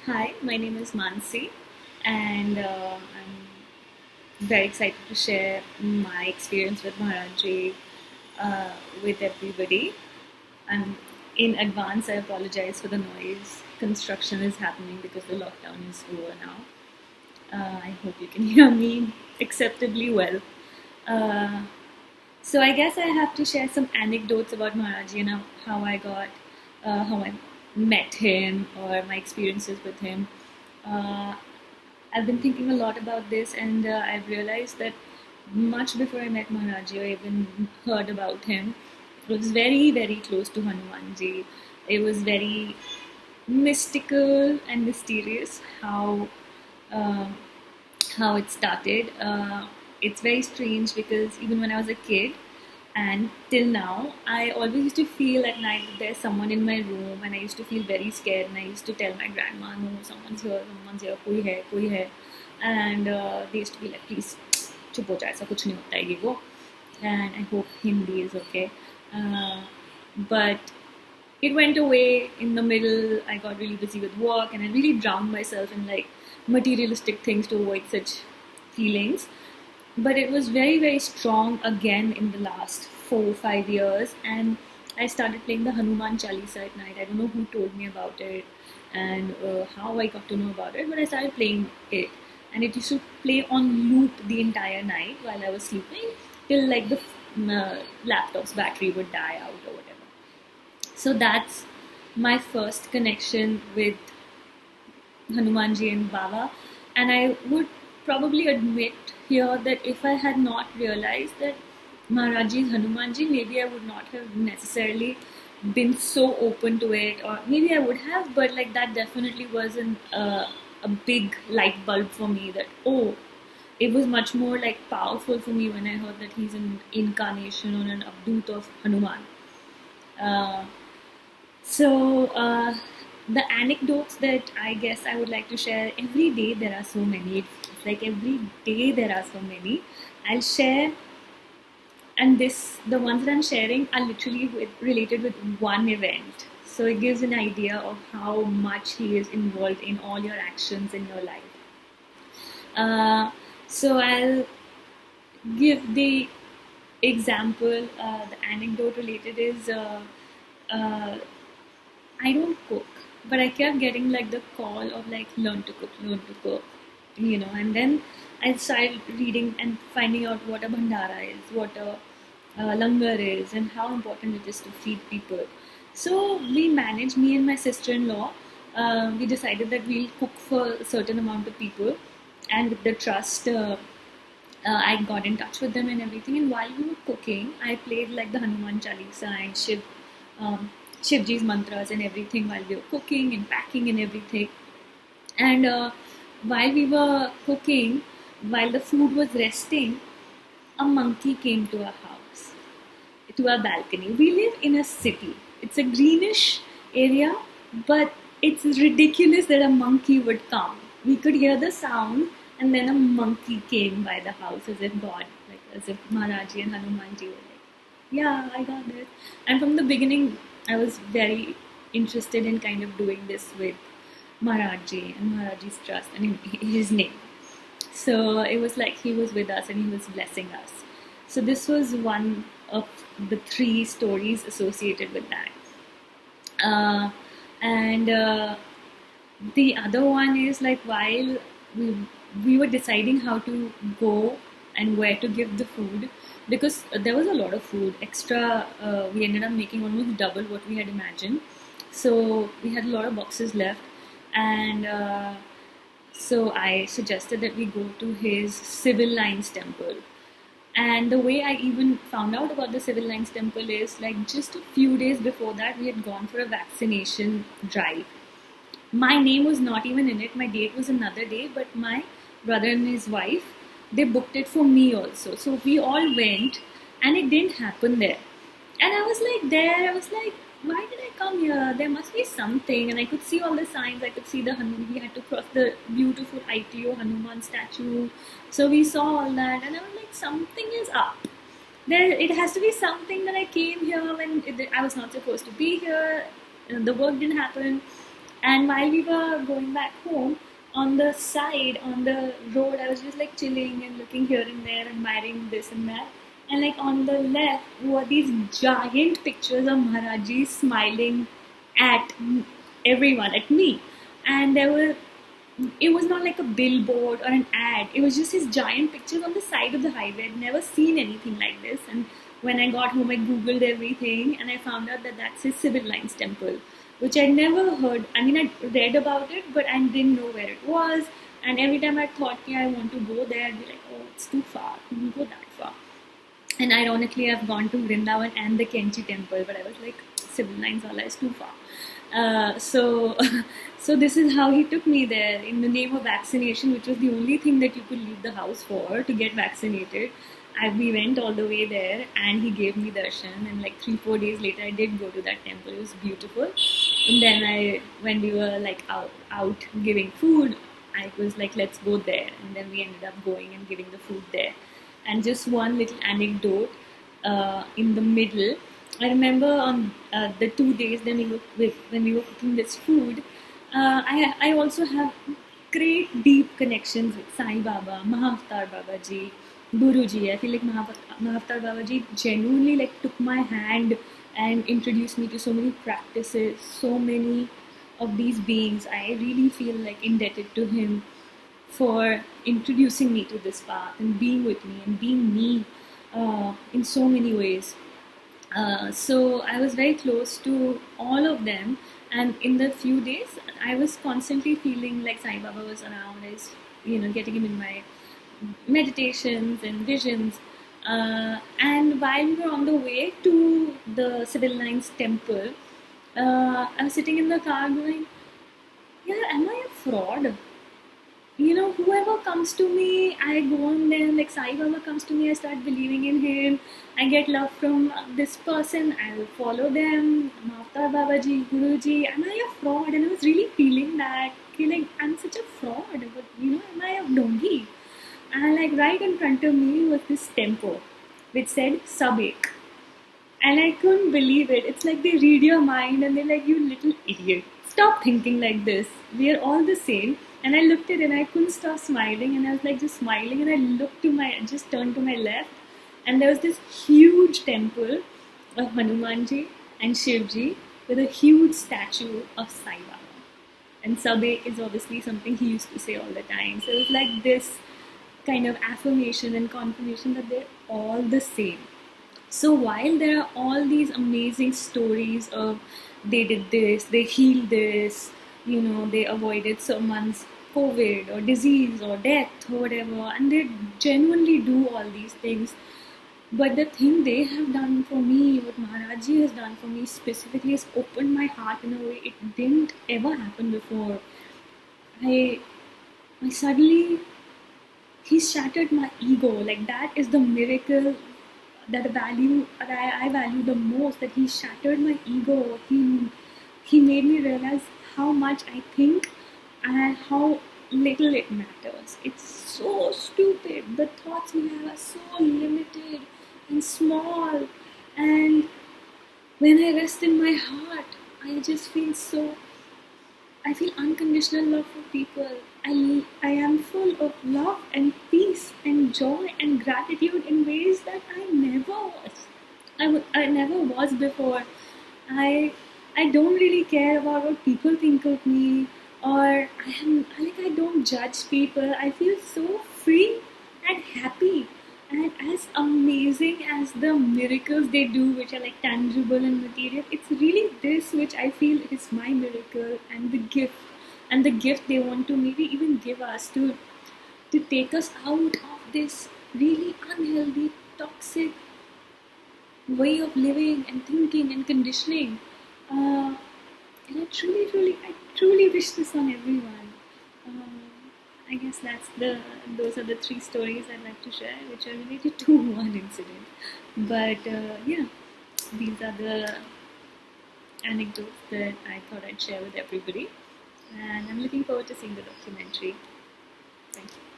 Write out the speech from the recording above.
Hi, my name is Mansi, and I'm very excited to share my experience with Maharaj with everybody. And in advance, I apologize for the noise. Construction is happening because the lockdown is over now. I hope you can hear me acceptably well. Uh, so I guess I have to share some anecdotes about Maharaj, how I got, how I met him, or my experiences with him. Uh, I've been thinking a lot about this, and I've realized that much before I met Maharaj, I even heard about him. It was very, very close to Hanumanji. It was very mystical and mysterious uh, how it started. It's very strange because even when I was a kid and till now, I always used to feel at night that there's someone in my room, and I used to feel very scared. And I used to tell my grandma, "No, someone's here, koi hai," and they used to be like, "Please, chup ho ja, aisa kuch nahi hota hai ye wo." And I hope Hindi is okay. Uh, but it went away in the middle. I got really busy with work, and I really drowned myself in like materialistic things to avoid such feelings. But it was very, very strong again in the last 4 or 5 years, and I started playing the Hanuman Chalisa at night. I don't know who told me about it and how I got to know about it, but I started playing it, and it used to play on loop the entire night while I was sleeping till like the laptop's battery would die out or whatever. So that's my first connection with Hanumanji and Baba. And I would probably admit here that if I had not realized that Maharaji is Hanumanji, maybe I would not have necessarily been so open to it, or maybe I would have, but like that definitely wasn't a big light bulb for me that, oh, it was much more like powerful for me when I heard that he's an incarnation or an abdut of Hanuman. Uh, so, the anecdotes that I guess I would like to share, every day there are so many. It's like every day there are so many. I'll share, and the ones that I'm sharing are literally related with one event. So it gives an idea of how much he is involved in all your actions in your life. Uh, so I'll give the example. The anecdote related is uh, I don't cook, but I kept getting like the call of like learn to cook, and then I started reading and finding out what a bhandara is, what a langar is, and how important it is to feed people. So we managed, me and my sister-in-law, we decided that we'll cook for a certain amount of people, and with the trust. I got in touch with them and everything. And while we were cooking, I played like the Hanuman Chalisa and um, Shivji's mantras and everything while we were cooking and packing and everything. And while we were cooking, while the food was resting, a monkey came to our house, to our balcony. We live in a city. It's a greenish area, but it's ridiculous that a monkey would come. We could hear the sound, and then a monkey came by the house as if God, like as if Maharaji and Hanumanji were like, "Yeah, I got this." And from the beginning, I was very interested in kind of doing this with Maharaji and Maharaji's trust and in his name. So it was like he was with us and he was blessing us. So this was one of the three stories associated with that. And the other one is like while we, we were deciding how to go and where to give the food, because there was a lot of food extra. We ended up making almost double what we had imagined. So we had a lot of boxes left, and so I suggested that we go to his civil lines temple. And the way I even found out about the Civil Lines Temple is like just a few days before that, we had gone for a vaccination drive. My name was not even in it, my date was another day, but my brother and his wife, they booked it for me also. So we all went, and it didn't happen there. And I was like, why did I come here? There must be something. And I could see all the signs. I could see the Hanuman. We had to cross the beautiful ITO Hanuman statue. So we saw all that, and I was like, something is up. It has to be something that I came here when I was not supposed to be here. The work didn't happen. And while we were going back home, on the side, on the road, I was just like chilling and looking here and there, admiring this and that. And like on the left were these giant pictures of Maharaji smiling at everyone, at me. And there were, it was not like a billboard or an ad. It was just his giant pictures on the side of the highway. I'd never seen anything like this. And when I got home, I googled everything and I found out that that's his civil lines temple, which I'd never heard. I mean, I read about it, but I didn't know where it was. And every time I thought, yeah, I want to go there, I'd be like, oh, it's too far. Couldn't go that far. And ironically, I've gone to Vrindavan and the Kenchi temple, but I was like, civil lines wala is too far. So, so this is how he took me there in the name of vaccination, which was the only thing that you could leave the house for, to get vaccinated. We went all the way there, and he gave me darshan. And like 3-4 days later, I did go to that temple. It was beautiful. And then when we were like out giving food, I was like, let's go there. And then we ended up going and giving the food there. And just one little anecdote in the middle. I remember on the 2 days when we were cooking this food, I also have great deep connections with Sai Baba, Mahavatar Babaji, Guruji. I feel like Mahavatar Babaji genuinely like took my hand and introduced me to so many practices, so many of these beings. I really feel like indebted to him for introducing me to this path and being with me and being me in so many ways. So I was very close to all of them, and in the few days, I was constantly feeling like Sai Baba was around. I was, getting him in my meditations and visions. And while we were on the way to the Civil Lines temple, I was sitting in the car going, yeah, am I a fraud? Whoever comes to me, I go on them. Like Sai Baba comes to me, I start believing in him. I get love from this person, I will follow them. Mahavatar Babaji, Guruji, am I a fraud? And I was really feeling that, like I'm such a fraud, but am I a dongi? And like right in front of me was this tempo which said Sabek. And I couldn't believe it. It's like they read your mind and they're like, you little idiot. Stop thinking like this. We are all the same. And I looked at it and I couldn't stop smiling. And I was like just smiling. And I just turned to my left. And there was this huge temple of Hanumanji and Shivji with a huge statue of Sai Baba. And Sabek is obviously something he used to say all the time. So it was like this kind of affirmation and confirmation that they're all the same. So while there are all these amazing stories of they did this, they healed this, they avoided someone's COVID or disease or death or whatever, and they genuinely do all these things. But the thing they have done for me, what Maharajji has done for me specifically, has opened my heart in a way it didn't ever happen before. He shattered my ego. Like that is the miracle that I value the most, that he shattered my ego. He made me realize how much I think and how little it matters. It's so stupid. The thoughts we have are so limited and small. And when I rest in my heart, I feel unconditional love for people. I am full of love and peace and joy and gratitude in ways that I never was. I never was before. I don't really care about what people think of me, or I don't judge people. I feel so free and happy. And as amazing as the miracles they do, which are like tangible and material, it's really this which I feel is my miracle and the gift they want to maybe even give us to take us out of this really unhealthy, toxic way of living and thinking and conditioning. And I truly wish this on everyone. I guess those are the 3 stories I'd like to share, which are related to one incident. But yeah, these are the anecdotes that I thought I'd share with everybody. And I'm looking forward to seeing the documentary. Thank you.